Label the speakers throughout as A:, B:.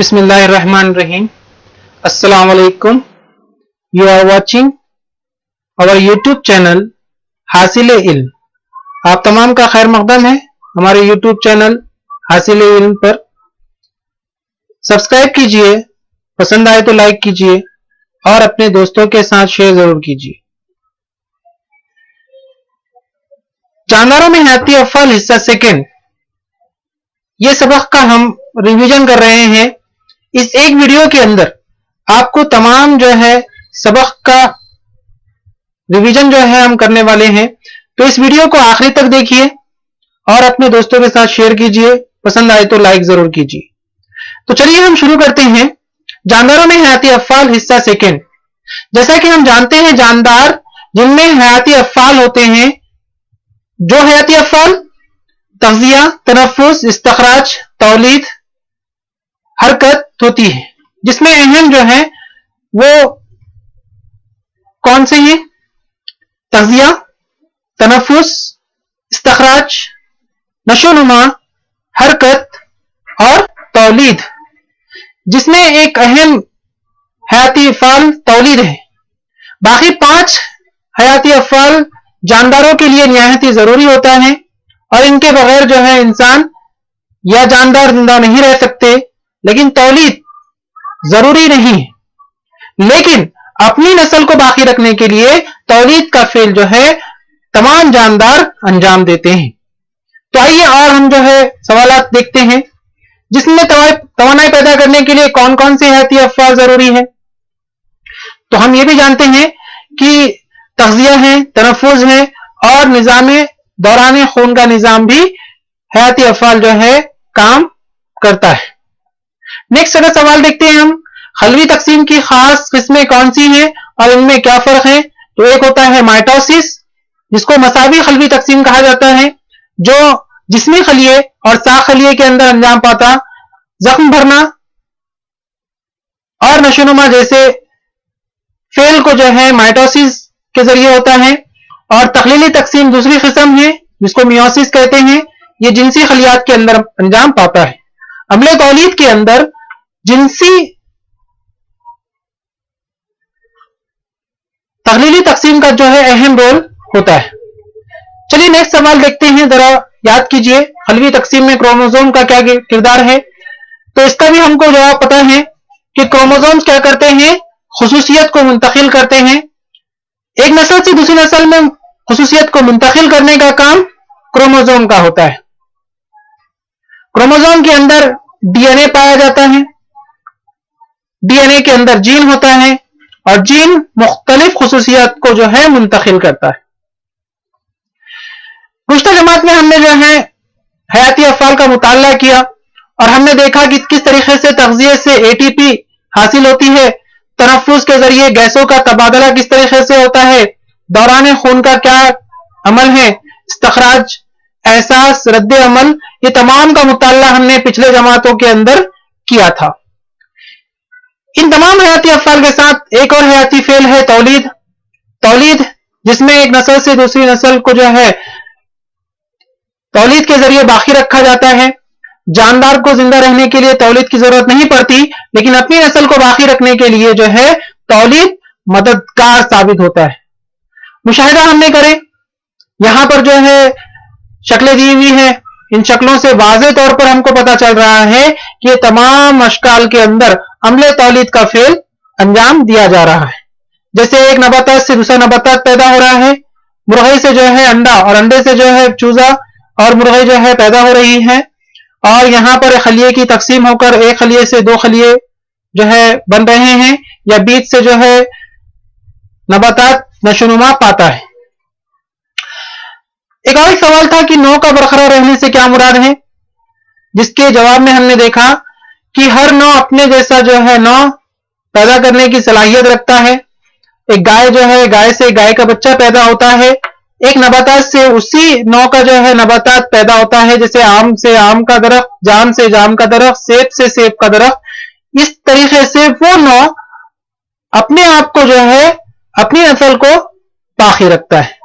A: Bismillahirrahmanirrahim. Assalamu alaikum. You are watching our YouTube channel हासिल इल्म. आप तमाम का खैर मकदम है हमारे YouTube चैनल हासिल इल्म पर. सब्सक्राइब कीजिए, पसंद आए तो लाइक कीजिए और अपने दोस्तों के साथ शेयर जरूर कीजिए. जानदारों में हयाती अफ़्आल हिस्सा सेकंड, ये सबक का हम रिवीजन कर रहे हैं. इस एक वीडियो के अंदर आपको तमाम जो है सबक का रिवीजन जो है हम करने वाले हैं. तो इस वीडियो को आखिरी तक देखिए और अपने दोस्तों के साथ शेयर कीजिए, पसंद आए तो लाइक जरूर कीजिए. तो चलिए हम शुरू करते हैं. जानदारों में हयाती अफ़्आल हिस्सा सेकंड. जैसा कि हम जानते हैं जानदार जिनमें हयाती अफ़्आल होते हैं, जो हयाती अफ़्आल तग़ज़िया, तनफ़्फ़ुस, इस्तख़राज, तौलीद, हरकत होती है, जिसमें अहम जो है वो कौन से हैं? तग़ज़िया, तनफ़्फ़ुस, इस्तख़राज, नशोनुमा, हरकत और तौलीद, जिसमें एक अहम हयाती अफ़्आल तौलीद है. बाकी 5 हयाती अफ़्आल जानदारों के लिए निहायत ही जरूरी होता है और इनके बगैर जो है इंसान या जानदार जिंदा नहीं रह सकते. लेकिन तौलीद जरूरी नहीं है, लेकिन अपनी नस्ल को बाकी रखने के लिए तौलीद का फेल जो है तमाम जानदार अंजाम देते हैं. तो आइए और हम जो है सवालात देखते हैं, जिसमें तवानाई पैदा करने के लिए कौन कौन से हयाती अफ़्आल जरूरी है. तो हम ये भी जानते हैं कि तग़ज़िया है, तनफ़्फ़ुस है और निज़ाम दौरान खून का निज़ाम भी हयाती अफ़्आल जो है काम करता है. नेक्स्ट अगर सवाल देखते हैं हम, खलवी तकसीम की खास किस्में कौन सी हैं और इनमें क्या फर्क है. तो एक होता है माइटोसिस, जिसको मसावी खलवी तकसीम कहा जाता है, जो जिस्मी खलिए और साख खलिए के अंदर अंजाम पाता जख्म भरना और नशोनुमा जैसे फेल को जो है माइटोसिस के जरिए होता है. और तखलीली तकसीम दूसरी किस्म है, जिसको मियोसिस कहते हैं, ये जिनसी खलियात के अंदर अंजाम पाता है. अमले तौलीद के अंदर जिनसी तखलीली तकसीम का जो है अहम रोल होता है. चलिए नेक्स्ट सवाल देखते हैं. जरा याद कीजिए खलवी तकसीम में क्रोमोसोम का क्या किरदार है. तो इसका भी हमको जवाब पता है कि क्रोमोसोम्स क्या करते हैं, खुसूसियत को मुंतकिल करते हैं. एक नस्ल से दूसरी नस्ल में खुसूसियत को मुंतकिल करने का काम क्रोमोसोम का होता है. क्रोमोसोम के अंदर डीएनए पाया जाता है, डीएनए के अंदर जीन होता है और जीन मुख्तलिफ खुसूसियत को जो है मुंतकिल करता है. गुज़श्ता जमात में हमने जो है हयाती अफ़्आल का मुताला किया और हमने देखा कि किस तरीके से तग़ज़िया से एटीपी हासिल होती है, तनफ़्फ़ुस के जरिए गैसों का तबादला किस तरीके से होता है, दौरान खून का क्या अमल है, इस्तख़राज, एहसास, रद्द अमल, ये तमाम का मुताला हमने पिछले जमातों के अंदर किया था. इन तमाम हयाती अफ़्आल के साथ एक और हयाती फेल है तौलीद. तौलीद जिसमें एक नस्ल से दूसरी नस्ल को जो है तौलीद के जरिए बाकी रखा जाता है. जानदार को जिंदा रहने के लिए तौलीद की जरूरत नहीं पड़ती, लेकिन अपनी नस्ल को बाकी रखने के लिए जो है तौलीद मददगार साबित होता है. मुशाहिदा हमने करें, यहां पर जो है शक्लें दी हुई है, इन शक्लों से वाज़ेह तौर पर हमको पता चल रहा है कि ये तमाम अशकाल के अंदर अमले तौलीद का फेल अंजाम दिया जा रहा है. जैसे एक नबातात से दूसरा नबातात पैदा हो रहा है, मुर्गे से जो है अंडा और अंडे से जो है चूजा और मुर्गे जो है पैदा हो रही है, और यहां पर खलिए की तकसीम होकर एक खलिए से 2 खलिए जो है बन रहे हैं, या बीज से जो है नबातात नशोनुमा पाता है. एक और सवाल था कि नौ का बरकरार रहने से क्या मुराद है, जिसके जवाब में हमने देखा कि हर नौ अपने जैसा जो है नौ पैदा करने की सलाहियत रखता है. एक गाय जो है, गाय से गाय का बच्चा पैदा होता है, एक नबातात से उसी नौ का जो है नबातात पैदा होता है, जैसे आम से आम का दरख्त, जाम से जाम का दरख्त, सेब से सेब का दरख्त. इस तरीके से वो नौ अपने आप को जो है अपनी नस्ल को बाकी रखता है.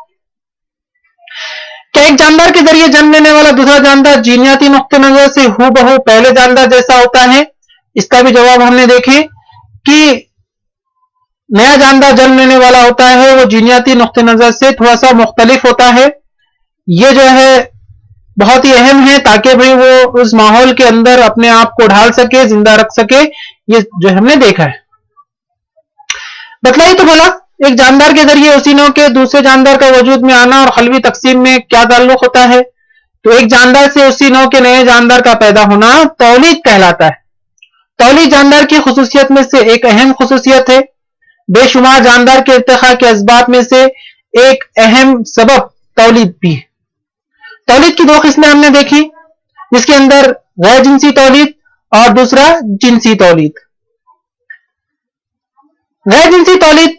A: क्या एक जानदार के जरिए जन्म लेने वाला दूसरा जानदार जीनियाती नुक्ते नजर से हूबहू पहले जानदार जैसा होता है? اس کا بھی جواب ہم نے دیکھے کہ نیا جاندار جنم لینے والا ہوتا ہے وہ جینیاتی نقطہ نظر سے تھوڑا سا مختلف ہوتا ہے. یہ جو ہے بہت ہی اہم ہے تاکہ بھئی وہ اس ماحول کے اندر اپنے آپ کو ڈھال سکے, زندہ رکھ سکے. یہ جو ہم نے دیکھا ہے. بتلائی تو بولا ایک جاندار کے ذریعے اسی نوع کے دوسرے جاندار کا وجود میں آنا اور خلوی تقسیم میں کیا تعلق ہوتا ہے. تو ایک جاندار سے اسی نوع کے نئے جاندار کا پیدا ہونا تولید کہلاتا ہے. تولید جاندار کی خصوصیت میں سے ایک اہم خصوصیت ہے. بے شمار جاندار کے ارتقاء کے اسباب میں سے ایک اہم سبب تولید بھی ہے. تولید کی دو قسمیں ہم نے دیکھی, جس کے اندر غیر جنسی تولید اور دوسرا جنسی تولید. غیر جنسی تولید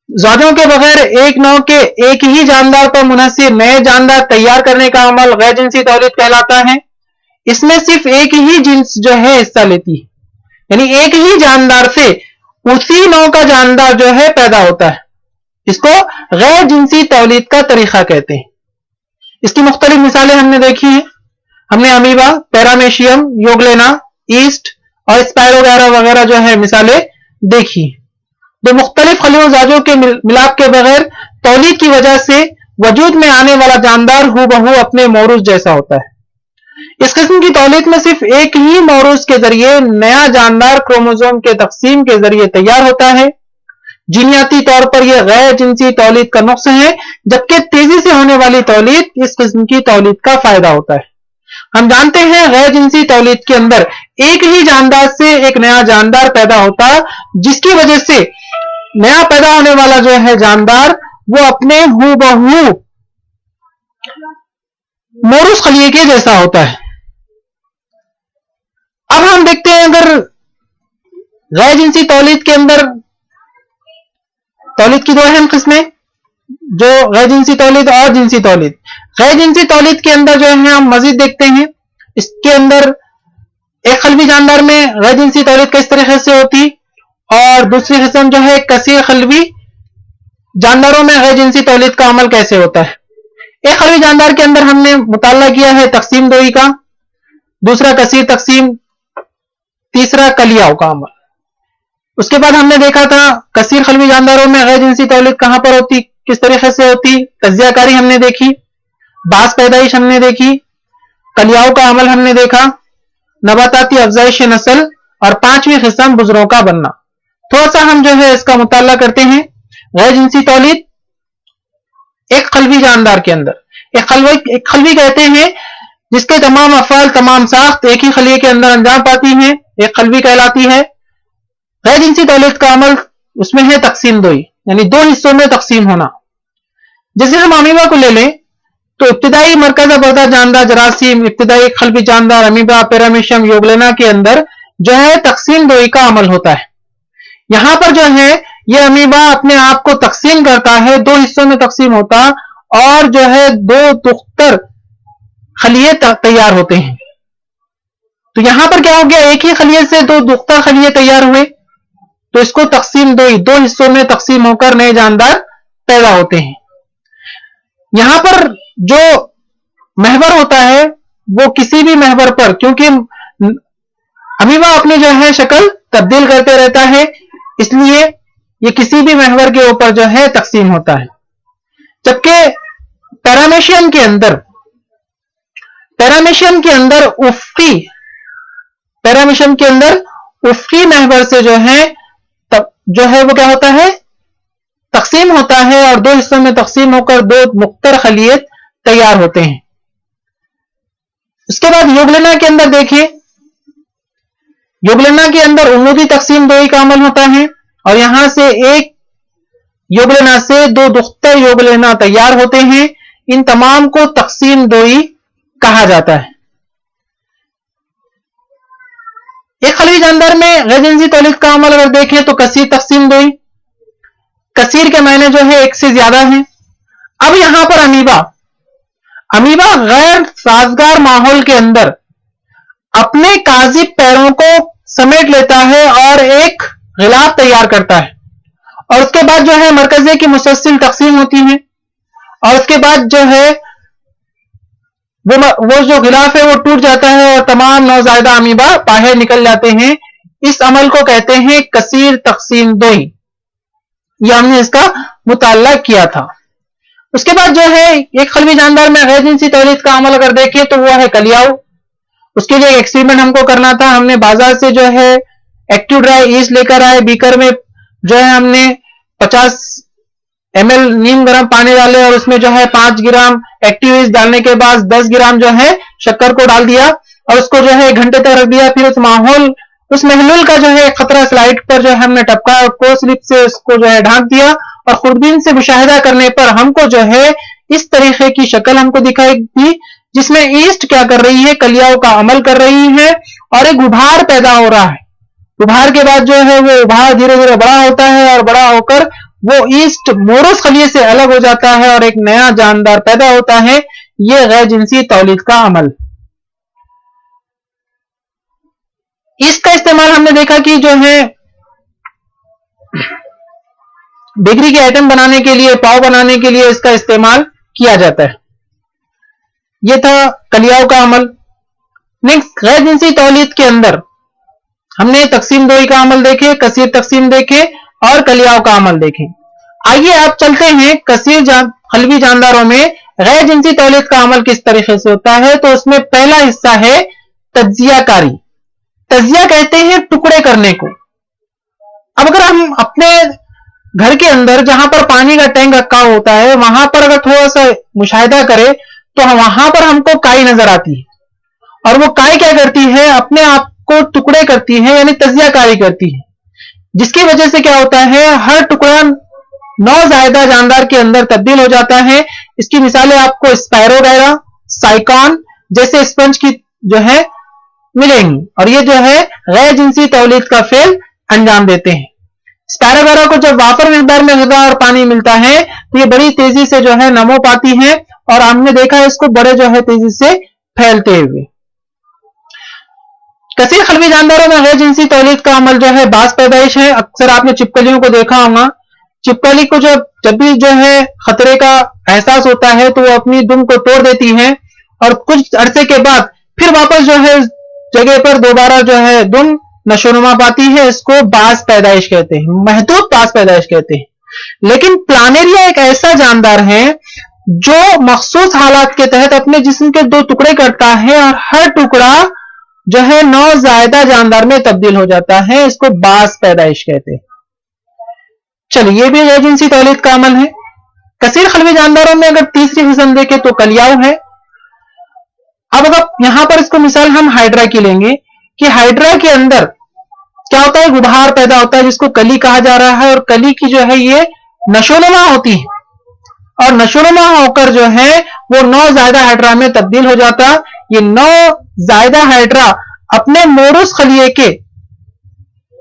A: زوجوں کے بغیر ایک نوع کے ایک ہی جاندار پر منحصر نئے جاندار تیار کرنے کا عمل غیر جنسی تولید کہلاتا ہے. اس میں صرف ایک ہی جنس جو ہے حصہ لیتی ہے, یعنی ایک ہی جاندار سے اسی نوع کا جاندار جو ہے پیدا ہوتا ہے. اس کو غیر جنسی تولید کا طریقہ کہتے ہیں. اس کی مختلف مثالیں ہم نے دیکھی ہیں. ہم نے امیبا, پیرامیشیم, یوگلینا, ایسٹ اور اسپائروگیرا وغیرہ جو ہے مثالیں دیکھی. دو مختلف خلیوں زاجوں کے ملاپ کے بغیر تولید کی وجہ سے وجود میں آنے والا جاندار ہو بہو اپنے موروث جیسا ہوتا ہے. اس قسم کی تولید میں صرف ایک ہی موروث کے ذریعے نیا جاندار کروموزوم کے تقسیم کے ذریعے تیار ہوتا ہے. جینیاتی طور پر یہ غیر جنسی تولید کا نقص ہے, جبکہ تیزی سے ہونے والی تولید اس قسم کی تولید کا فائدہ ہوتا ہے. ہم جانتے ہیں غیر جنسی تولید کے اندر ایک ہی جاندار سے ایک نیا جاندار پیدا ہوتا, جس کی وجہ سے نیا پیدا ہونے والا جو ہے جاندار وہ اپنے ہو بہو موروث خلیے کے جیسا ہوتا ہے. اب ہم دیکھتے ہیں اگر غیر جنسی تولید کے اندر تولید کی دو اہم قسمیں, جو غیر جنسی تولید اور جنسی تولید. غیر جنسی تولید کے اندر جو ہے ہم مزید دیکھتے ہیں. اس کے اندر ایک خلوی جاندار میں غیر جنسی تولید کس طریقے سے ہوتی, اور دوسری قسم جو ہے کثیر خلوی جانداروں میں غیر جنسی تولید کا عمل کیسے ہوتا ہے. ایک خلوی جاندار کے اندر ہم نے مطالعہ کیا ہے تقسیم دوئی کا, دوسرا کثیر تقسیم, تیسرا کلیاؤ کا عمل. اس کے بعد ہم نے دیکھا تھا کثیر خلوی جانداروں میں غیر جنسی تولید کہاں پر ہوتی, کس طریقے سے ہوتی. تجزیہ کاری ہم نے دیکھی, باس پیدائش ہم نے دیکھی, کلیاؤ کا عمل ہم نے دیکھا, نباتاتی افزائش نسل, اور پانچویں قسم بذروں کا بننا. تھوڑا سا ہم جو ہے اس کا مطالعہ کرتے ہیں. غیر جنسی تولید ایک خلوی جاندار کے اندر, ایک خلوی کہتے ہیں جس کے تمام افعال, تمام ساخت ایک ہی خلیے کے اندر انجام پاتی ہیں, ایک خلوی کہلاتی ہے. غیر جنسی تولید کا عمل اس میں ہے تقسیم دوئی, یعنی دو حصوں میں تقسیم ہونا. جیسے ہم امیبا کو لے لیں تو ابتدائی مرکزہ پردہ جاندار جراثیم, ابتدائی خلوی جاندار امیبا, پیرامیشیم, یوگلینا کے اندر جو ہے تقسیم دوئی کا عمل ہوتا ہے. یہاں پر جو ہے یہ امیبا اپنے آپ کو تقسیم کرتا ہے, دو حصوں میں تقسیم ہوتا, اور جو ہے دو دختر خلیے تیار ہوتے ہیں. تو یہاں پر کیا ہو گیا, ایک ہی خلیے سے دو دختر خلیے تیار ہوئے, تو اس کو تقسیم دوئی, دو حصوں میں تقسیم ہو کر نئے جاندار پیدا ہوتے ہیں. یہاں پر جو محور ہوتا ہے وہ کسی بھی محور پر, کیونکہ امیبا اپنی جو ہے شکل تبدیل کرتے رہتا ہے, اس لیے یہ کسی بھی محور کے اوپر جو ہے تقسیم ہوتا ہے. جبکہ پیرامیشیم کے اندر افقی محور سے جو ہے وہ کیا ہوتا ہے, تقسیم ہوتا ہے, اور دو حصوں میں تقسیم ہو کر دو مختر خلیے تیار ہوتے ہیں. اس کے بعد یوگلینا کے اندر دیکھیں, یوگلینا کے اندر عمودی تقسیم دوئی کا عمل ہوتا ہے, اور یہاں سے ایک یوگلینا سے دو دختر یوگلینا تیار ہوتے ہیں. ان تمام کو تقسیم دوئی کہا جاتا ہے. ایک خلوی جاندار میں غیر جنسی تولید کا عمل اگر دیکھیں تو کثیر تقسیم دوئی, کثیر کے معنی جو ہے ایک سے زیادہ ہیں. اب یہاں پر امیبا غیر سازگار ماحول کے اندر اپنے کاذب پیروں کو سمیٹ لیتا ہے اور ایک غلاف تیار کرتا ہے, اور اس کے بعد جو ہے مرکزے کی مسلسل تقسیم ہوتی ہے, اور اس کے بعد جو ہے وہ جو غلاف ہے وہ ٹوٹ جاتا ہے, اور تمام نوزائیدہ امیبا باہر نکل جاتے ہیں. इस अमल को कहते हैं कसीर तकसीम दोई। ये हमने इसका मुताला किया था। उसके बाद जो है एक खलवी जानदार में गैर जिनसी तौलीद का अमल अगर देखें तो वो है कलियाऊ। उसके लिए एक एक्सपेरिमेंट हमको करना था। हमने बाजार से जो है एक्टिव ड्राई ईस्ट लेकर आए, बीकर में जो है हमने 50 ml नीम गर्म पानी डाले और उसमें जो है 5 ग्राम एक्टिव ईस्ट डालने के बाद 10 ग्राम जो है शक्कर को डाल दिया और उसको जो है 1 घंटे तक रख दिया। फिर उस महलूल का जो है खतरा स्लाइड पर जो है हमने टपका और को स्लिप से उसको जो है ढांक दिया और खुर्दबीन से मुशाहिदा करने पर हमको जो है इस तरीके की शक्ल हमको दिखाई दी, जिसमें ईस्ट क्या कर रही है, कलियाओं का अमल कर रही है और एक उभार पैदा हो रहा है। उभार के बाद जो है वो उभार धीरे धीरे बड़ा होता है और बड़ा होकर वो ईस्ट मोरस खलिए से अलग हो जाता है और एक नया जानदार पैदा होता है। ये गैर जिनसी तौलीद का अमल। इसका इस्तेमाल हमने देखा कि जो है बेकरी के आइटम बनाने के लिए, पाव बनाने के लिए इसका इस्तेमाल किया जाता है। यह था कलियाओं का अमल। नेक्स्ट, गैर जिनसी तौलीद के अंदर हमने तकसीम दोई का अमल देखे, कसीर तकसीम देखे और कलियाओं का अमल देखे। आइए आप चलते हैं कसीर खलवी जानदारों में गैर जिनसी तौलीद का अमल किस तरीके से होता है। तो उसमें पहला हिस्सा है तज्जियाकारी। तज्जिया कहते हैं टुकड़े करने को। अब अगर हम अपने घर के अंदर जहां पर पानी का टैंक रखा होता है वहां पर अगर थोड़ा सा मुशाहिदा करें तो वहां पर हमको काई नजर आती है और वो काई क्या करती है, अपने आप को टुकड़े करती है, यानी तज्जियाकारी करती है, जिसकी वजह से क्या होता है, हर टुकड़ा नौजायदा जानदार के अंदर तब्दील हो जाता है। इसकी मिसालें आपको स्पैरोगैरा, साइकॉन जैसे स्पंज की जो है मिलेंगी और ये जो है गैर जिनसी तौलीद का फेल अंजाम देते हैं। स्पैरोगैरा को जब वाफर मिकदार में ग़िज़ा और पानी मिलता है तो ये बड़ी तेजी से जो है नमो पाती है और हमने देखा है इसको बड़े जो है तेजी से फैलते हुए। कसीर खलवी जानदारों में गैर जिनसी तौलीद का अमल जो है बास पैदाइश है। अक्सर आपने छिपकलियों को देखा होगा। छिपकली को जब भी जो है खतरे का एहसास होता है तो वो अपनी दुम को तोड़ देती है और कुछ अरसे के बाद फिर वापस जो है जगह पर दोबारा जो है दुम नशोनुमा पाती है। इसको बास पैदाइश कहते हैं, महदूद बास पैदाइश कहते हैं। लेकिन प्लानेरिया एक ऐसा जानदार है जो मखसूस हालात के तहत अपने जिस्म के 2 टुकड़े करता है और हर टुकड़ा जो है नौजायदा जानदार में तब्दील हो जाता है। इसको बास पैदाइश कहते हैं। चलिए, ये भी गैर जिनसी तौलीद का अमल है। कसीर खलवी जानदारों में अगर तीसरी किस्म देखें तो कलियाऊ है। अब अगर यहां पर इसको मिसाल हम हाइड्रा की लेंगे कि हाइड्रा के अंदर क्या होता है, गुबार पैदा होता है जिसको कली कहा जा रहा है और कली की जो है ये नशोनुमा होती है और नशोनुमा होकर जो है वो नौजायदा हाइड्रा में तब्दील हो जाता। ये नौजायदा हाइड्रा अपने मोरस खलिए के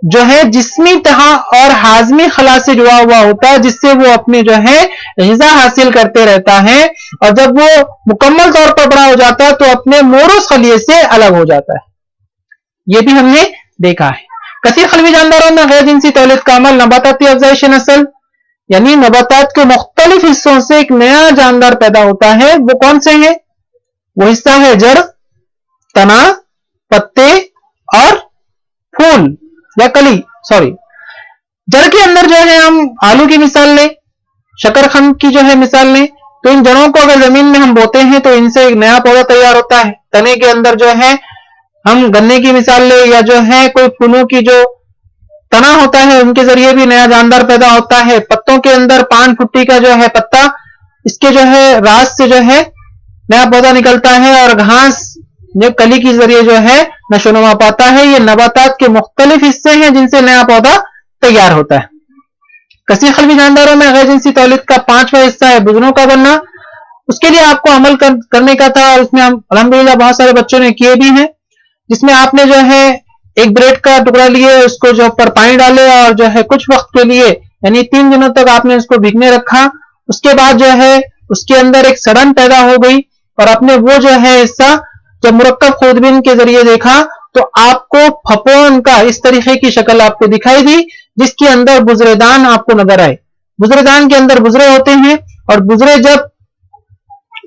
A: जो है जिस्मी तहा और हाजमी खला से जुड़ा हुआ होता है, जिससे वो अपने जो है ग़िज़ा हासिल करते रहता है और जब वो मुकम्मल तौर पर बड़ा हो जाता है तो अपने मोरस खलिए से अलग हो जाता है। ये भी हमने देखा है। कसीर खलवी जानदारों में गैर जिनसी तौलीद का अमल नबाताती अफ़ज़ाइश नस्ल, यानी नबातात के मुख्तलिफ हिस्सों से एक नया जानदार पैदा होता है। वो कौन से हैं? वो हिस्सा है जड़, तना, पत्ते और फूल या कली। सॉरी, जड़ के अंदर जो है हम आलू की मिसाल लें, शकरखंड की जो है मिसाल लें, तो इन जड़ों को अगर जमीन में हम बोते हैं तो इनसे एक नया पौधा तैयार होता है। तने के अंदर जो है हम गन्ने की मिसाल ले या जो है कोई फूलों की जो तना होता है उनके जरिए भी नया जानदार पैदा होता है। पत्तों के अंदर पान फुट्टी का जो है पत्ता, इसके जो है रास से जो है नया पौधा निकलता है और घास जो कली के जरिए जो है नशोनुमा पाता है। ये नबातात के मुख्तलिफ हिस्से हैं जिनसे नया पौधा तैयार होता है। कसीर खलवी जानदारों में गैर जिनसी तौलीद का 5वां हिस्सा है बुजनों का बनना। उसके लिए आपको अमल करने का था और उसमें हम अल्हम्दुलिल्लाह बहुत सारे बच्चों ने किए भी हैं, जिसमें आपने जो है एक ब्रेड का टुकड़ा लिए, उसको जो ऊपर पानी डाले और जो है कुछ वक्त के लिए यानी 3 दिनों तक आपने उसको भीगने रखा। उसके बाद जो है उसके अंदर एक सड़न पैदा हो गई और आपने वो जो है हिस्सा जब मुरक्कब खुर्दबीन के जरिए देखा तो आपको फपोन का इस तरीके की शक्ल आपको दिखाई दी, जिसके अंदर बुजरेदान आपको नजर आए। बुजरेदान के अंदर बुजरे होते हैं और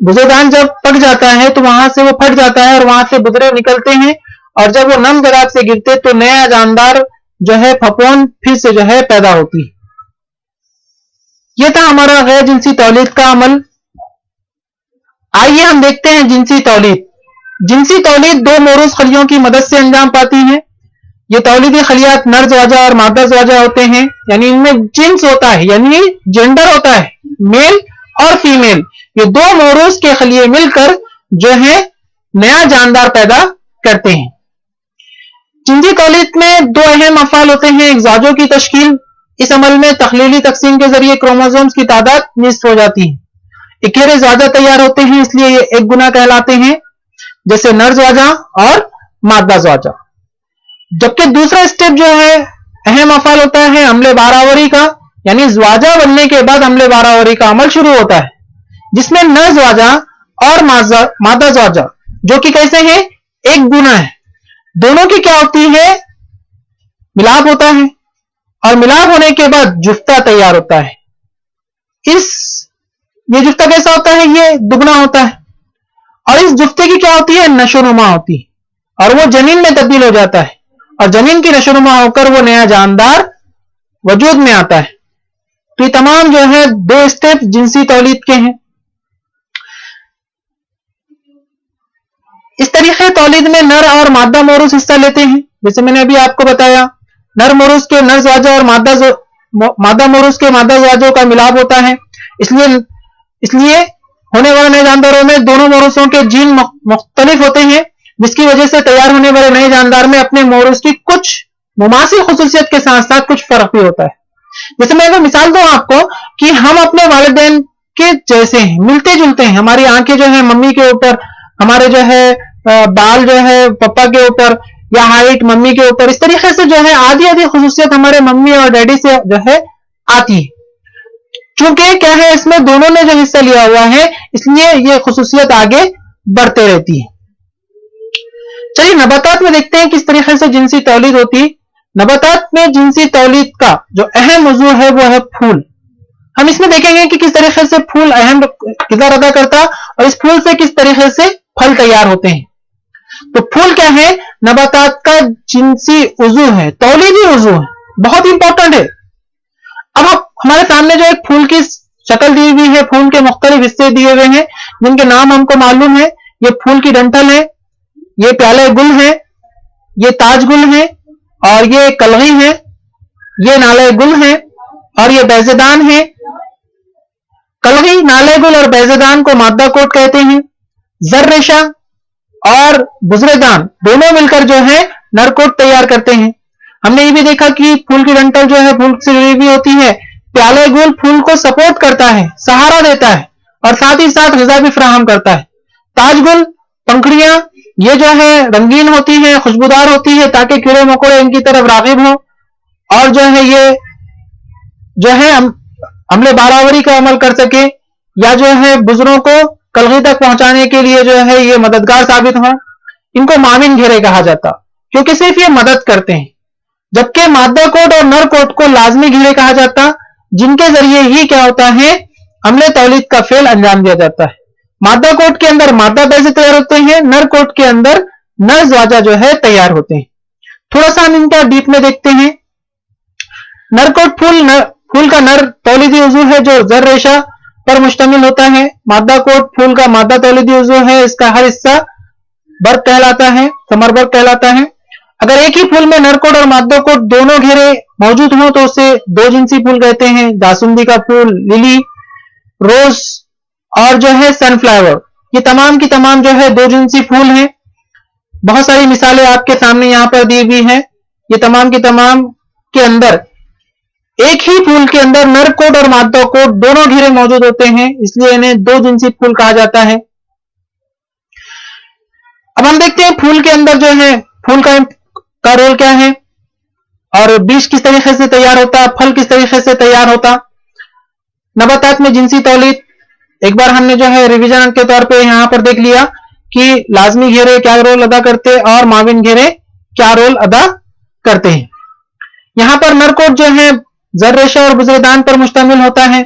A: बुजरेदान जब पक जाता है तो वहां से वो फट जाता है और वहां से बुजरे निकलते हैं اور جب وہ نم ذرات سے گرتے تو نیا جاندار جو ہے پھپھون پھر سے جو ہے پیدا ہوتی. یہ تھا ہمارا غیر جنسی تولید کا عمل. آئیے ہم دیکھتے ہیں جنسی تولید. جنسی تولید دو موروث خلیوں کی مدد سے انجام پاتی ہے. یہ تولیدی خلیات نر زواجہ اور مادہ زواجہ ہوتے ہیں، یعنی ان میں جنس ہوتا ہے، یعنی جینڈر ہوتا ہے، میل اور فیمیل. یہ دو موروث کے خلیے مل کر جو ہے نیا جاندار پیدا کرتے ہیں. جنسی تولید میں دو اہم افعال ہوتے ہیں. ایک زوجوں کی تشکیل. اس عمل میں تخلیلی تقسیم کے ذریعے کروموزومز کی تعداد نصف ہو جاتی ہے. اکیلے زواجہ تیار ہوتے ہیں، اس لیے یہ ایک گنا کہلاتے ہیں، جیسے نر زواجہ اور مادہ زواجہ. جبکہ دوسرا سٹیپ جو ہے اہم افعال ہوتا ہے حملے باراوری کا، یعنی زواجہ بننے کے بعد حملے باراوری کا عمل شروع ہوتا ہے، جس میں نر زواجہ اور مادہ زواجہ جو کہ کیسے ہیں، ایک گنا ہے، دونوں کی کیا ہوتی ہے، ملاپ ہوتا ہے، اور ملاپ ہونے کے بعد جفتہ تیار ہوتا ہے. یہ جفتہ کیسا ہوتا ہے، یہ دگنا ہوتا ہے، اور اس جفتے کی کیا ہوتی ہے، نشو نما ہوتی ہے، اور وہ جنین میں تبدیل ہو جاتا ہے، اور جنین کی نشو نما ہو کر وہ نیا جاندار وجود میں آتا ہے. تو یہ تمام جو ہے دو سٹیپ جنسی تولید کے ہیں. اس طریقے تولید میں نر اور مادہ موروث حصہ لیتے ہیں. جیسے میں نے ابھی آپ کو بتایا، نر موروث کے نر زواجہ اور مادہ موروث کے مادہ زواجوں کا ملاپ ہوتا ہے. اس لیے ہونے والے نئے جانداروں میں دونوں موروثوں کے جین مختلف ہوتے ہیں، جس کی وجہ سے تیار ہونے والے نئے جاندار میں اپنے موروث کی کچھ مماثل خصوصیت کے ساتھ ساتھ کچھ فرق بھی ہوتا ہے. جیسے میں اگر مثال دوں آپ کو کہ ہم اپنے والدین کے جیسے ہیں، ملتے جلتے ہیں. ہماری آنکھیں جو ہیں ممی کے اوپر، ہمارے جو ہے بال جو ہے پپا کے اوپر، یا ہائٹ ممی کے اوپر. اس طریقے سے جو ہے آدھی خصوصیت ہمارے ممی اور ڈیڈی سے جو ہے آتی ہے. چونکہ کیا ہے، اس میں دونوں نے جو حصہ لیا ہوا ہے، اس لیے یہ خصوصیت آگے بڑھتے رہتی ہے. چلیے نباتات میں دیکھتے ہیں کس طریقے سے جنسی تولید ہوتی. نباتات میں جنسی تولید کا جو اہم موضوع ہے وہ ہے پھول. ہم اس میں دیکھیں گے کہ کس طریقے سے پھول اہم کردار ادا کرتا، اور اس پھول سے کس طریقے سے پھل تیار ہوتے ہیں. تو پھول کیا ہے، نباتات کا جنسی عضو ہے، تولیدی عضو ہے، بہت امپورٹنٹ ہے. اب ہمارے سامنے جو ایک پھول کی شکل دی ہوئی ہے، پھول کے مختلف حصے دیے ہوئے ہیں جن کے نام ہم کو معلوم ہے. یہ پھول کی ڈنٹل ہے، یہ پیالے گل ہے، یہ تاج گل ہے، اور یہ کلغی ہے، یہ نالے گل ہے، اور یہ بیضے-دان ہے. کلغی، نالے گل اور بیضے-دان کو مادہ کوٹ کہتے ہیں. زر ریشہ اور بزرے دان دونوں مل کر جو ہے نر کوٹ تیار کرتے ہیں. ہم نے یہ بھی دیکھا کہ پھول کی ڈنٹل جو ہے پھول سے جڑی ہوئی ہوتی ہے. پیالے گل پھول کو سپورٹ کرتا ہے، سہارا دیتا ہے، اور ساتھ ہی ساتھ غذا بھی فراہم کرتا ہے. تاج گل، پنکھڑیاں یہ جو ہے رنگین ہوتی ہیں، خوشبودار ہوتی ہے تاکہ کیڑے مکوڑے ان کی طرف راغب ہوں، اور جو ہے یہ جو ہے حملے باراوری کا عمل کر سکے، یا جو ہے بزروں کو کلغی تک پہنچانے کے لیے جو ہے یہ مددگار ثابت ہوں. ان کو معاون گھیرے کہا جاتا، کیونکہ صرف یہ مدد کرتے ہیں. جبکہ مادہ کوٹ اور نر کوٹ کو لازمی گھیرے کہا جاتا، جن کے ذریعے ہی کیا ہوتا ہے، حملے تولید کا فعل انجام دیا جاتا ہے. مادہ کوٹ کے اندر مادہ بیضے تیار ہوتے ہیں، نر کوٹ کے اندر نر زواجہ جو ہے تیار ہوتے ہیں. تھوڑا سا ہم ان کا ڈیپ میں دیکھتے ہیں. نر کوٹ پھول کا نر تولیدی عضو ہے جو زر ریشہ پر مشتمل ہوتا ہے. مادہ کوٹ پھول کا مادہ تولیدی عضو ہے، اس کا ہر حصہ برگ کہلاتا ہے، ثمر برگ کہلاتا ہے. اگر ایک ہی پھول میں نر کوٹ اور مادہ کوٹ دونوں گھیرے موجود ہوں تو اسے دو جنسی پھول کہتے ہیں. جاسوندی کا پھول، للی، روز اور جو ہے سن فلاور، یہ تمام کی تمام جو ہے دو جنسی پھول ہیں. بہت ساری مثالیں آپ کے سامنے یہاں پر دی ہوئی ہیں. یہ تمام کی تمام کے اندر ایک ہی پھول کے اندر نر کوٹ اور مادہ کوٹ دونوں گھیرے موجود ہوتے ہیں، اس لیے انہیں دو جنسی پھول کہا جاتا ہے. اب ہم دیکھتے ہیں پھول کے اندر جو ہے پھول کا رول کیا ہے، اور بیج کس طریقے سے تیار ہوتا، پھل کس طریقے سے تیار ہوتا. نباتات میں جنسی تولید ایک بار ہم نے جو ہے ریویژن کے طور پہ یہاں پر دیکھ لیا کہ لازمی گھیرے کیا رول ادا کرتے اور معاون گھیرے کیا رول ادا کرتے ہیں. یہاں پر نر کوٹ جو ہے زر ریشہ اور بزرے دان پر مشتمل ہوتا ہے،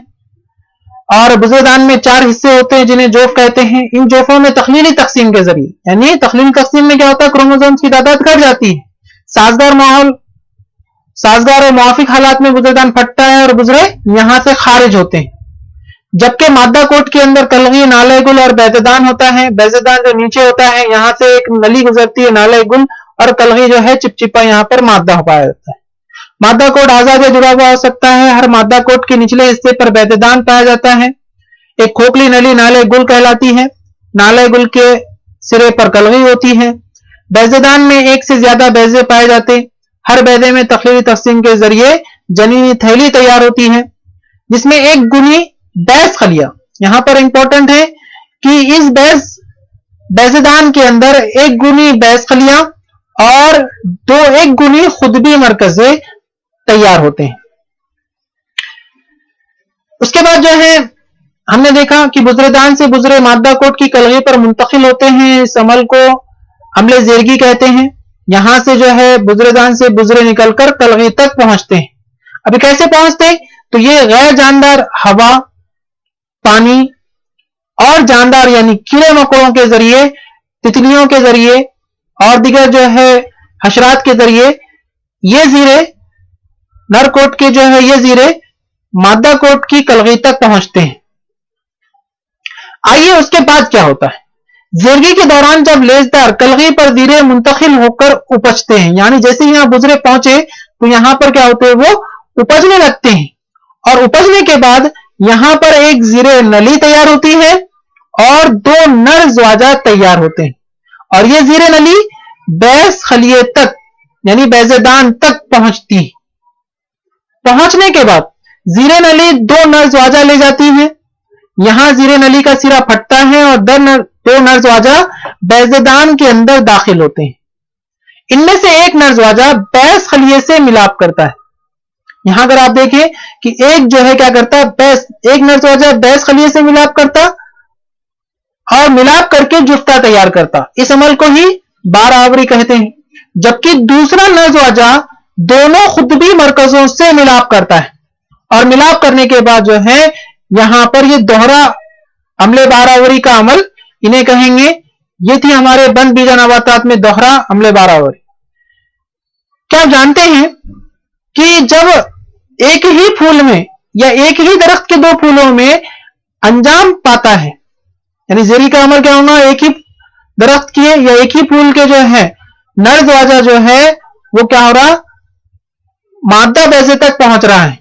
A: اور बुज़्र-ए-दान में 4 हिस्से होते हैं जिन्हें जोफ कहते हैं। इन जोफों में तख्लीली तकसीम के जरिए, यानी तख्लीली तकसीम में क्या होता है, क्रोमोसोम्स की तादाद घट जाती है। साजगार और मुआफिक हालात में बुज़्र-ए-दान फटता है और बुज़रे यहां से खारिज होते हैं। जबकि मादा कोट के अंदर कलगी, नाले गुल और बैज़ेदान होता है। बैज़ेदान जो नीचे होता है, यहां से एक नली गुजरती है, नाले गुल और कलगी जो है चिपचिपा यहां पर मादा पाया जाता है। मादा कोट आजाद या जुड़ा हुआ हो सकता है। हर मादा कोट के निचले हिस्से पर बैज़ेदान पाया जाता है। एक खोखली नली नाले गुल कहलाती है। नाले गुल के सिरे पर कलगी होती है। बैज़ेदान में एक से ज्यादा बैज़े पाए जाते हैं। हर बैज़े में तख्लीली तकसीम के जरिए जनीनी थैली तैयार होती है, जिसमें एक गुनी बैज़ खलिया, यहां पर इंपॉर्टेंट है कि इस बैज़ेदान के अंदर एक गुनी बैज़ खलिया और दो एक गुनी खुदबी मरकज़े तैयार होते हैं। उसके बाद जो है हमने देखा कि बुज़्र-ए-दान से बुज़रे मादा कोट की कलगी पर मुंतकिल होते हैं। इस अमल को हमले ज़ेरगी कहते हैं। यहां से जो है बुज़्र-ए-दान से बुज़रे निकलकर कलगी तक पहुंचते हैं। अभी कैसे पहुंचते हैं, तो ये गैर जानदार हवा, पानी और जानदार यानी कीड़े मकोड़ों के जरिए, तितलियों के जरिए और दिगर जो है हशरात के जरिए ये जीरे, नर कोट के जो है ये जीरे मादा कोट की कलगी तक पहुंचते हैं। आइए उसके बाद क्या होता है। ज़ेरगी के दौरान जब लेजदार कलगी पर जीरे मुंतकिल होकर उपजते हैं, यानी जैसे यहां बुज़रे पहुंचे तो यहां पर क्या होते हैं, वो उपजने लगते हैं और उपजने के बाद यहां पर एक जीरे नली तैयार होती है और दो नर ज़्वाजा तैयार होते हैं। और ये जीरे नली बैज़ खलिए तक यानी बैज़ेदान तक पहुंचती है। पहुंचने के बाद जीरे नली दो नर ज़्वाजा ले जाती है। यहां जीरे नली का सिरा फटता है और दो नर ज़्वाजा बैज़ेदान के अंदर दाखिल होते हैं। इनमें से एक नर ज़्वाजा बैज़ खलिए से मिलाप करता है। यहां अगर आप देखें कि एक जो है क्या करता है, एक नर ज़्वाजा बैज़ खलिए से मिलाप करता और मिलाप करके जुफ्ता तैयार करता। इस अमल को ही बार आवरी कहते हैं। जबकि दूसरा नर ज़्वाजा दोनों खुदबी मरकजों से मिलाप करता है और मिलाप करने के बाद जो है यहां पर ये दोहरा अमले बारावरी का अमल इन्हें कहेंगे। ये थी हमारे बंद बीजा नबातात में दोहरा अमले बारावरी। क्या आप जानते हैं कि जब एक ही फूल में या एक ही दरख्त के दो फूलों में अंजाम पाता है, यानी ज़ेरी का अमल क्या होगा, एक ही दरख्त के या एक ही फूल के जो है नर ज़्वाजा जो है वो क्या हो रहा, मादा बैज़े तक पहुंच रहा है,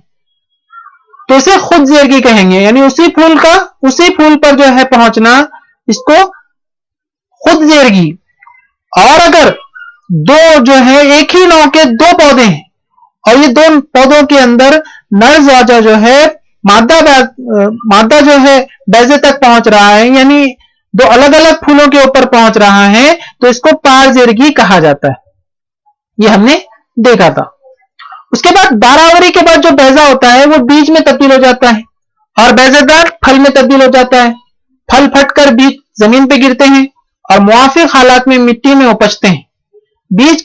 A: तो इसे खुद ज़ेरगी कहेंगे। यानी उसी फूल पर जो है पहुंचना, इसको खुद ज़ेरगी। और अगर दो जो है एक ही नौ के दो पौधे हैं और ये दो पौधों के अंदर नर ज़्वाजा जो है मादा जो है बैज़े तक पहुंच रहा है, यानी दो अलग अलग फूलों के ऊपर पहुंच रहा है, तो इसको पार ज़ेरगी कहा जाता है। ये हमने देखा था। उसके बाद बारावरी के बाद जो बैज़ा होता है वो बीज में तब्दील हो जाता है और बैज़ेदार फल में तब्दील हो जाता है। फल फटकर बीज जमीन पे गिरते हैं और मुआफिक हालात में मिट्टी में उपजते हैं। बीज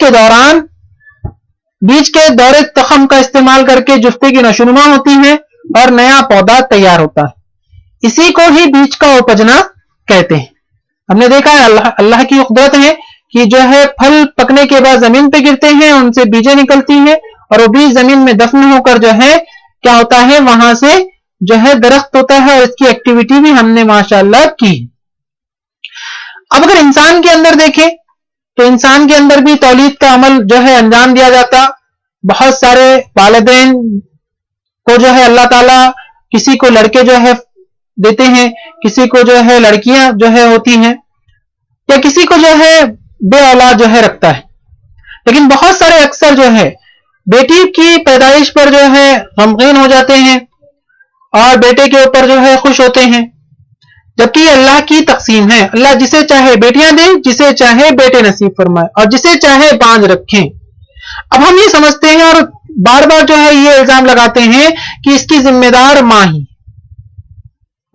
A: के दौरे तखम का इस्तेमाल करके जुफ्ते की नशोनुमा होती है और नया पौधा तैयार होता है। इसी को ही बीज का उपजना कहते हैं। हमने देखा है अल्लाह की कुदरत है कि जो है फल पकने के बाद जमीन पे गिरते हैं, उनसे बीजें निकलती हैं और वो बीज जमीन में दफन होकर जो है क्या होता है, वहां से जो है दरख्त होता है और इसकी एक्टिविटी भी हमने माशाअल्लाह की। अब अगर इंसान के अंदर देखें तो इंसान के अंदर भी तौलीद का अमल जो है अंजाम दिया जाता। बहुत सारे वालिदैन को जो है अल्लाह ताला किसी को लड़के जो है देते हैं, किसी को जो है लड़कियां जो है होती हैं, या किसी को जो है बे औलाद जो है रखता है। लेकिन बहुत सारे अक्सर जो है बेटी की पैदाइश पर जो है गमगीन हो जाते हैं और बेटे के ऊपर जो है खुश होते हैं, जबकि ये अल्लाह की तकसीम है। अल्लाह जिसे चाहे बेटियां दे, जिसे चाहे बेटे नसीब फरमाए और जिसे चाहे बांझ रखें। अब हम ये समझते हैं और बार बार जो है ये इल्जाम लगाते हैं कि इसकी जिम्मेदार मां ही,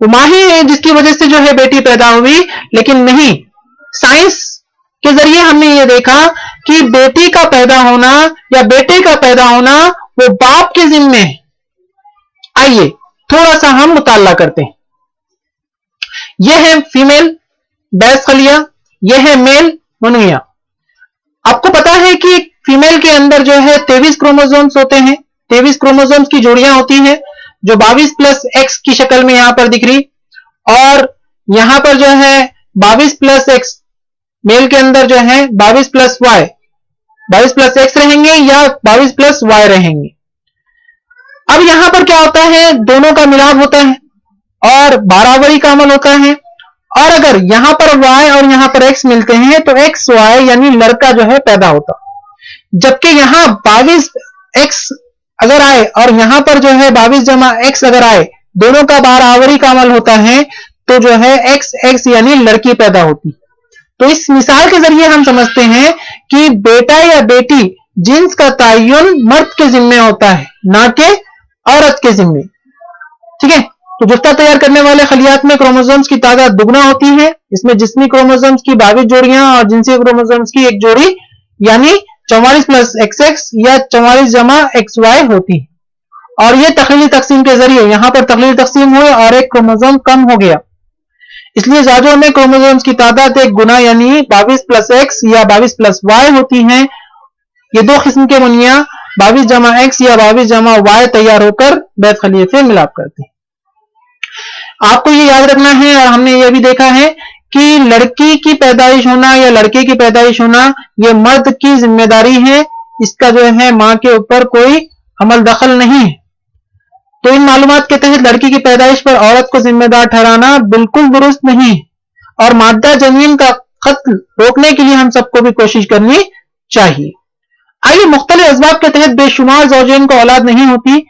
A: वो मां ही है जिसकी वजह से जो है बेटी पैदा हुई। लेकिन नहीं, साइंस के जरिए हमने ये देखा कि बेटी का पैदा होना या बेटे का पैदा होना वो बाप के जिम्मे है। आइए थोड़ा सा हम मुताला करते हैं। ये है फीमेल बैस खलिया, ये है मेल मुनविया। आपको पता है कि फीमेल के अंदर जो है 23 क्रोमोसोम्स होते हैं, 23 क्रोमोसोम्स की जोड़ियां होती हैं, जो 22 प्लस एक्स की शक्ल में यहां पर दिख रही, और यहां पर जो है 22 प्लस एक्स, मेल के अंदर जो है 22 प्लस वाई, 22 प्लस एक्स रहेंगे या 22 प्लस वाई रहेंगे। अब यहां पर क्या होता है, दोनों का मिलाप होता है और बराबरी का अमल होता है, और अगर यहां पर y और यहां पर x मिलते हैं तो एक्स वाई यानी लड़का जो है पैदा होता। जबकि यहां 22 x अगर आए और यहां पर जो है 22 जमा x अगर आए, दोनों का बराबरी का अमल होता है, तो जो है x यानी लड़की पैदा होती। तो इस मिसाल के जरिए हम समझते हैं कि बेटा या बेटी जिन्स का तयन मर्द के जिम्मे होता है, ना कि औरत के जिम्मे। ठीक है, तो जुफ्ता तैयार करने वाले खलियात में क्रोमोसोम्स की तादाद दुगना होती है। इसमें जिस्मी क्रोमोसोम्स की 22 जोड़ियां और जिनसी क्रोमोसोम्स की एक जोड़ी यानी 44 प्लस XX या 44 जमा XY होती है। और ये तखलीली तकसीम के जरिए यहां पर तखलीली तकसीम हुए और एक क्रोमोसोम कम हो गया, इसलिए जाजों में क्रोमोसोम्स की तादाद एक गुना यानी 22 प्लस एक्स या 22 प्लस वाई होती है। ये दो किस्म के मुनिया 22 जमा एक्स या 22 जमा वाई तैयार होकर बैत खलिए से मिलाप करते हैं। आपको ये याद रखना है, और हमने ये भी देखा है कि लड़की की पैदाइश होना या लड़के की पैदाइश होना ये मर्द की जिम्मेदारी है, इसका जो है मां के ऊपर कोई अमल दखल नहीं है। तो इन मालूमात के तहत लड़की की पैदाइश पर औरत को जिम्मेदार ठहराना बिल्कुल दुरुस्त नहीं है, और मादा जनीन का कत्ल रोकने के लिए हम सबको भी कोशिश करनी चाहिए। आइए, मुख्तलिफ असबाब के तहत बेशुमार ज़ौजैन को औलाद नहीं होती।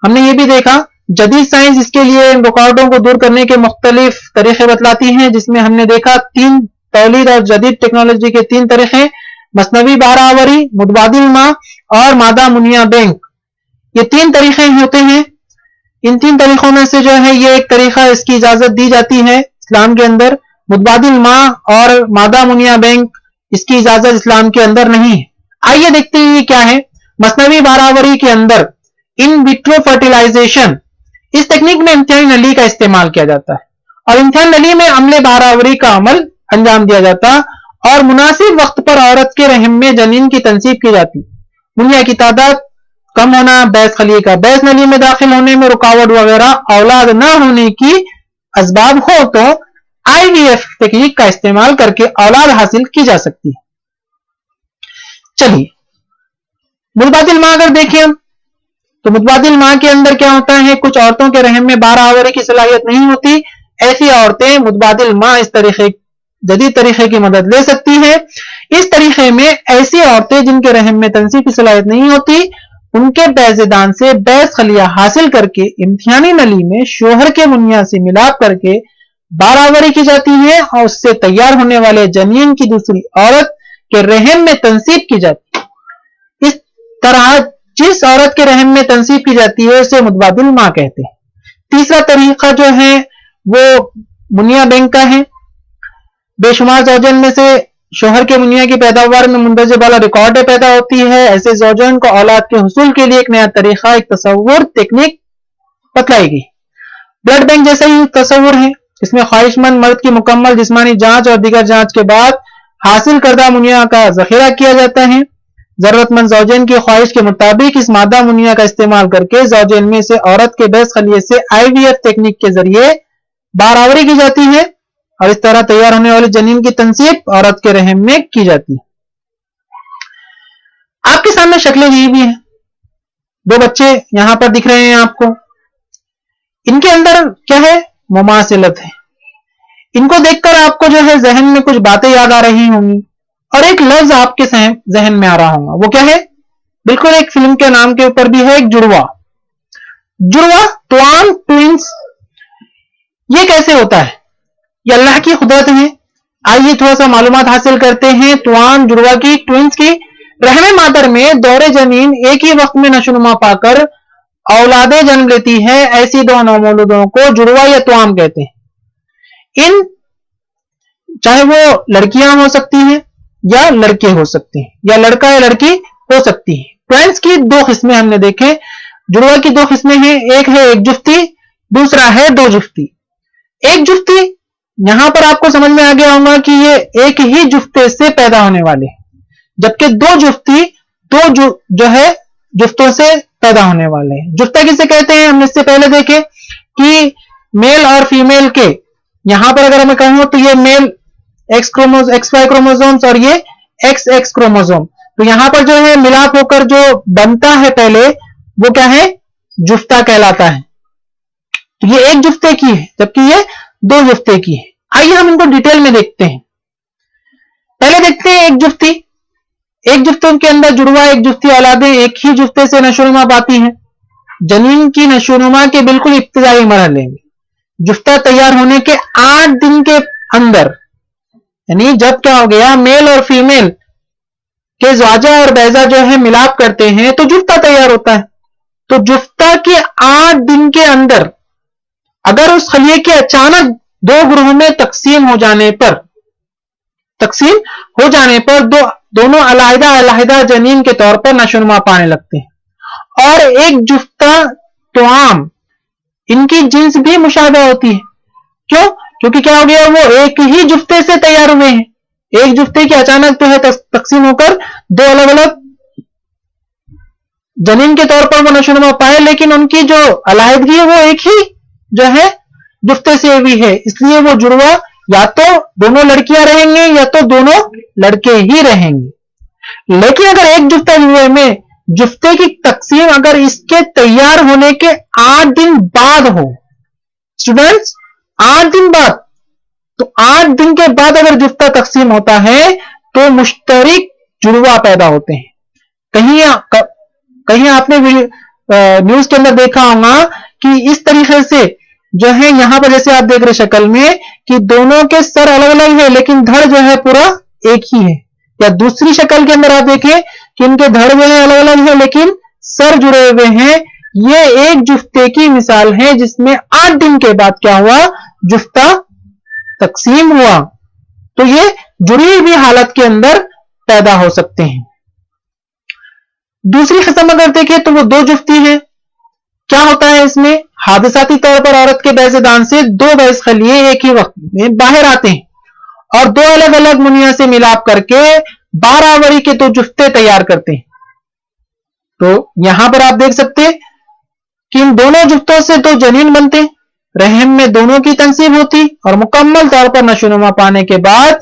A: हमने ये भी देखा, जदीद साइंस इसके लिए इन रुकावटों को दूर करने के मुख्तलिफ तरीके बतलाती है, जिसमें हमने देखा 3 तौलीद और जदीद टेक्नोलॉजी के 3 तरीके, मसनवी बारावरी, मुतबादिल मां और मादा मुनिया बैंक। ये 3 तरीके होते हैं। इन 3 तरीकों में से जो है ये एक तरीका, इसकी इजाजत दी जाती है इस्लाम के अंदर। मुतबादिल मां और मादा मुनिया बैंक, इसकी इजाजत इस्लाम के अंदर नहीं है। आइए देखते हैं ये क्या है। मसनवी बारावरी के अंदर इन विट्रो फर्टिलाइजेशन, इस तकनीक में इम्तिहानी नली का इस्तेमाल किया जाता है, और इम्तिहान नली में अमले बारावरी का अमल अंजाम दिया जाता और मुनासिब वक्त पर औरत के रहम में जनीन की तनसीब की जाती। मुनिया की तादाद कम होना, बैस खलिए का बैस नली में दाखिल होने में रुकावट वगैरह औलाद ना होने की असबाब हो तो IVF तकनीक का इस्तेमाल करके औलाद हासिल की जा सकती है। चलिए, मुतबादिल मां अगर देखें हम, तो मुतबादिल मां के अंदर क्या होता है, कुछ औरतों के रहम में बारावरी की सलाहियत नहीं होती। ऐसी औरतें मुतबादिल मां इस तरीके जदीद तरीके की मदद ले सकती है। इस तरीके में ऐसी औरतें जिनके रहम में तनसीब की सलाहियत नहीं होती, उनके बैज़ेदान से बैस खलिया हासिल करके इम्तिहानी नली में शोहर के मुनिया से मिलाप करके बारावरी की जाती है, और उससे तैयार होने वाले जनीन की दूसरी औरत के रहम में तनसीब की जाती है। इस तरह जिस औरत के रहम में तनसीब की जाती है उसे मुतबादिल मां कहते हैं। तीसरा तरीका जो है वो मुनिया बैंक का है। बेशुमार ज़ौजैन में से शोहर के मुनिया की पैदावार में मुंदरजे वाला रिकॉर्ड पैदा होती है। ऐसे ज़ौजैन को औलाद के हुसूल के लिए एक नया तरीका, एक तसव्वुर तकनीक बतलाई गई। ब्लड बैंक जैसा ही तसव्वुर है। इसमें ख्वाहिशमंद मर्द की मुकम्मल जिस्मानी जांच और दीगर जांच के बाद हासिल करदा मुनिया का जखीरा किया जाता है। जरूरतमंद ज़ौजैन की ख्वाहिश के मुताबिक इस मादा मुनिया का इस्तेमाल करके ज़ौजैन में से औरत के बैस खलिए से IVF तकनीक के जरिए बारावरी की जाती है, और इस तरह तैयार होने वाले जनीन की तनसीब औरत के रहम में की जाती है। आपके सामने शक्लें ये भी हैं। 2 बच्चे यहां पर दिख रहे हैं आपको। इनके अंदर क्या है, मुमासिलत है। इनको देखकर आपको जो है जहन में कुछ बातें याद आ रही होंगी, और एक लफ्ज आपके जहन में आ रहा होगा। वो क्या है, बिल्कुल एक फिल्म के नाम के ऊपर भी है, एक जुड़वा। जुड़वा, ट्वान, ट्विंस, ये कैसे होता है? ये अल्लाह की खुदरत है। आइए थोड़ा सा मालूमात हासिल करते हैं ट्वान, जुड़वा की, ट्विंस की। रहमे मादर में दौरे जनीन एक ही वक्त में नशोनुमा पाकर औलादे जन्म लेती है। ऐसी 2 नौमौलूदों को जुड़वा या ट्वान कहते हैं। इन चाहे वो लड़कियां हो सकती हैं या लड़के हो सकते हैं, या लड़का या लड़की हो सकती है। ट्विंस की 2 किस्में हमने देखे। जुड़वा की 2 किस्में हैं, एक है एक जुफ्ती, दूसरा है 2 जुफ्ती। एक जुफ्ती यहां पर आपको समझ में आ गया होगा कि ये एक ही जुफ्ते से पैदा होने वाले, जबकि दो जुफ्ती जो है जुफ्तों से पैदा होने वाले हैं। जुफ्ता किसे कहते हैं, हमने इससे पहले देखे कि मेल और फीमेल के, यहां पर अगर मैं कहूं तो ये मेल XY क्रोमोसोम्स और ये XX क्रोमोसोम, तो यहां पर जो है मिलाप होकर जो बनता है पहले, वो क्या है, जुफ्ता कहलाता है। तो ये एक जुफ्ते की है, जबकि ये दो जुफ्ते की है। आइए हम इनको डिटेल में देखते हैं। पहले देखते हैं एक जुफ्ती। एक जुफ्ते के अंदर जुड़वा एक जुफ्ती औलादें एक ही जुफ्ते से नशोनुमा पाती हैं। जनीन की नशोनुमा के बिल्कुल इब्तिदाई मरहले में जुफ्ता तैयार होने के 8 दिन के अंदर, यानी जब क्या हो गया, मेल और फीमेल के ज़्वाजा और बैजा जो है मिलाप करते हैं तो जुफ्ता तैयार होता है। तो जुफ्ता के 8 दिन के अंदर अगर उस खलिए के अचानक दो ग्रुह में तकसीम हो जाने पर दोनों अलहदा जनीन के तौर पर नशोनुमा पाने लगते हैं और एक जुफ्ता तोआम, इनकी जिन्स भी मुशाबा होती है। क्यों? क्योंकि क्या हो गया, वो एक ही जुफ्ते से तैयार हुए हैं। एक जुफ्ते के अचानक तो है तकसीम होकर दो अलग अलग जनीन के तौर पर वो नशोनुमा पाए, लेकिन उनकी जो अलहदगी है वो एक ही जो है जुफ्ते से भी है, इसलिए वो जुड़वा या तो दोनों लड़कियां रहेंगे या तो दोनों लड़के ही रहेंगे। लेकिन अगर एक जुफ्ता जुड़वे में जुफ्ते की तकसीम अगर इसके तैयार होने के 8 दिन बाद हो, स्टूडेंट्स 8 दिन बाद, तो 8 दिन के बाद अगर जुफ्ता तकसीम होता है तो मुश्तरिक जुड़वा पैदा होते हैं। कहीं आपने न्यूज के अंदर देखा होगा कि इस तरीके से जो है, यहां पर जैसे आप देख रहे शक्ल में कि दोनों के सर अलग अलग है लेकिन धड़ जो है पूरा एक ही है, या दूसरी शक्ल के अंदर आप देखें कि इनके धड़ जो है अलग अलग है लेकिन सर जुड़े हुए हैं। ये एक जुफ्ते की मिसाल है जिसमें 8 दिन के बाद क्या हुआ, जुफ्ता तकसीम हुआ। तो ये जुड़ी हुई हालत के अंदर पैदा हो सकते हैं। दूसरी किस्म अगर देखें तो वो दो जुफ्ती है। क्या होता है इसमें, हादसाती तौर पर औरत के बैज़ेदान से दो बैज़ खलिए एक ही वक्त में बाहर आते हैं और दो अलग अलग मुनिया से मिलाप करके 12 आवरी के दो जुफ्ते तैयार करते हैं। तो यहां पर आप देख सकते हैं कि इन दोनों जुफ्तों से दो जनीन बनते, रहम में दोनों की तंसीब होती और मुकम्मल तौर पर नशोनुमा पाने के बाद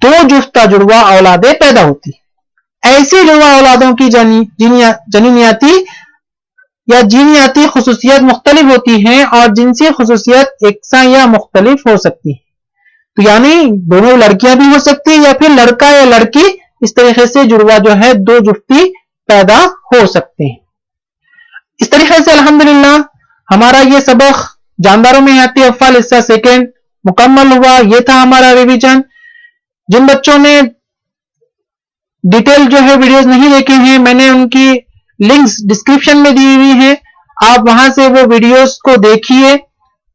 A: दो जुफ्ता जुड़वा औलादे पैदा होती। ऐसी जुड़वा औलादों की जनीनियाती या जीनियाती खुसूसियत मुख्तलिफ होती हैं और जिनसी खुसूसियत एकसा या मुख्तलिफ हो सकती है। तो यानी दोनों लड़कियां भी हो सकती है या फिर लड़का या लड़की, इस तरीके से जुड़वा जो है दो जुफ्ती पैदा हो सकते हैं। इस तरीके से अल्हम्दुलिल्लाह हमारा ये सबक जानदारों में हयाती अफ़्आल हिस्सा सेकेंड मुकम्मल हुआ। ये था हमारा रिवीजन। जिन बच्चों ने डिटेल जो है वीडियोस नहीं देखे हैं, मैंने उनकी लिंक्स डिस्क्रिप्शन में दी हुई हैं, आप वहां से वो वीडियोस को देखिए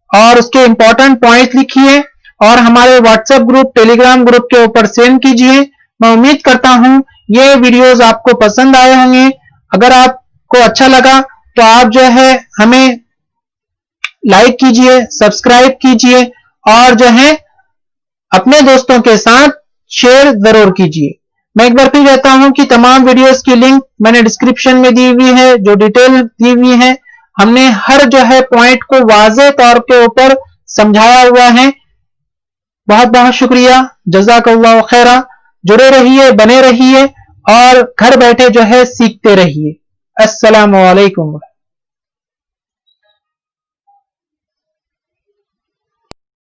A: और उसके इंपॉर्टेंट पॉइंट्स लिखिए और हमारे व्हाट्सएप ग्रुप, टेलीग्राम ग्रुप के ऊपर सेंड कीजिए। मैं उम्मीद करता हूं ये वीडियोस आपको पसंद आए होंगे। अगर आपको अच्छा लगा तो आप जो है हमें लाइक कीजिए, सब्सक्राइब कीजिए और जो है अपने दोस्तों के साथ शेयर जरूर कीजिए। मैं एक बार फिर कहता हूं कि तमाम वीडियोस की लिंक मैंने डिस्क्रिप्शन में दी हुई है, जो डिटेल दी हुई है। हमने हर जो है पॉइंट को वाज़ेह तौर के ऊपर समझाया हुआ है। बहुत बहुत शुक्रिया, जज़ाकल्लाहु खैरा। जुड़े रहिए, बने रहिए और घर बैठे जो है सीखते रहिए। अस्सलामु अलैकुम।